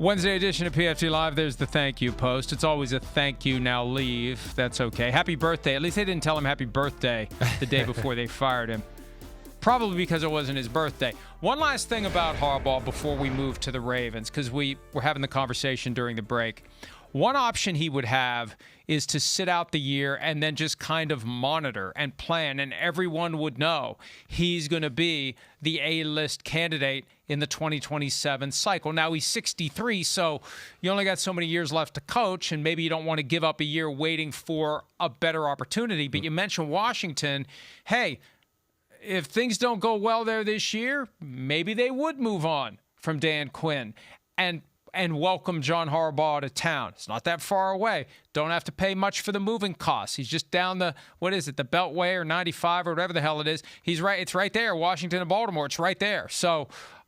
Wednesday edition of PFT Live. There's the thank you post. It's always a thank you, now leave. That's okay. Happy birthday. At least they didn't tell him happy birthday the day before they fired him. Probably because it wasn't his birthday. One last thing about Harbaugh before we move to the Ravens, because we were having the conversation during the break. One option he would have is to sit out the year and then just kind of monitor and plan, and everyone would know he's going to be the A-list candidate in the 2027 cycle. Now, he's 63, so you only got so many years left to coach, and maybe you don't want to give up a year waiting for a better opportunity. But you mentioned Washington. Hey, if things don't go well there this year, maybe they would move on from Dan Quinn and welcome John Harbaugh to town. It's not that far away. Don't have to pay much for the moving costs. He's just down the Beltway or 95 or whatever the hell it is. He's right. It's right there. Washington and Baltimore. It's right there. So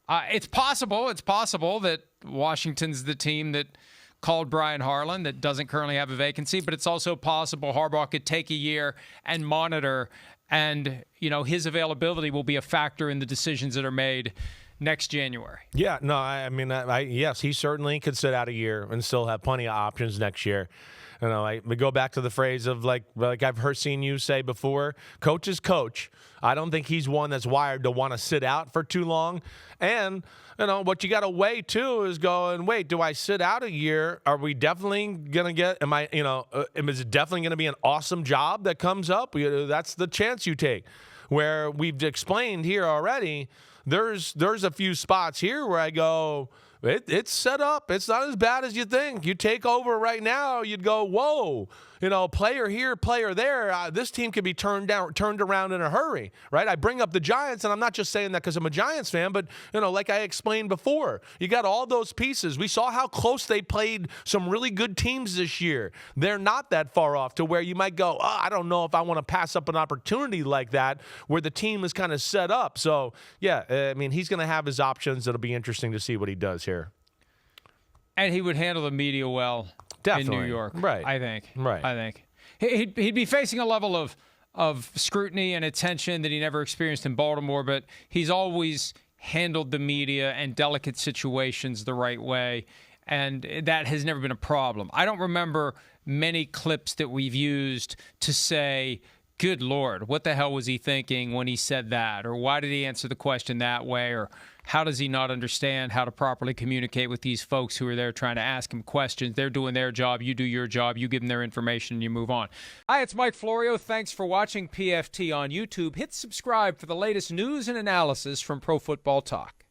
it's possible. It's possible that Washington's the team that called Brian Harlan that doesn't currently have a vacancy, but it's also possible Harbaugh could take a year and monitor, and his availability will be a factor in the decisions that are made next January. Yeah, no, I mean, yes, he certainly could sit out a year and still have plenty of options next year. We go back to the phrase of like I've seen you say before, coach is coach. I don't think he's one that's wired to want to sit out for too long. And, what you got to weigh, too, is going, wait, do I sit out a year? Are we definitely going to get, is it definitely going to be an awesome job that comes up? That's the chance you take. Where we've explained here already, there's a few spots here where I go, it's set up. It's not as bad as you think. You take over right now, you'd go, whoa, player here, player there. This team could be turned around in a hurry, right? I bring up the Giants, and I'm not just saying that because I'm a Giants fan, but, like I explained before, you got all those pieces. We saw how close they played some really good teams this year. They're not that far off to where you might go, I don't know if I want to pass up an opportunity like that where the team is kind of set up. So, yeah, he's going to have his options. It'll be interesting to see what he does here. And he would handle the media well. Definitely. In New York, right? I think. Right. I think he'd be facing a level of scrutiny and attention that he never experienced in Baltimore, but he's always handled the media and delicate situations the right way, and that has never been a problem. I don't remember many clips that we've used to say, good Lord, what the hell was he thinking when he said that? Or why did he answer the question that way? Or how does he not understand how to properly communicate with these folks who are there trying to ask him questions? They're doing their job. You do your job. You give them their information and you move on. Hi, it's Mike Florio. Thanks for watching PFT on YouTube. Hit subscribe for the latest news and analysis from Pro Football Talk.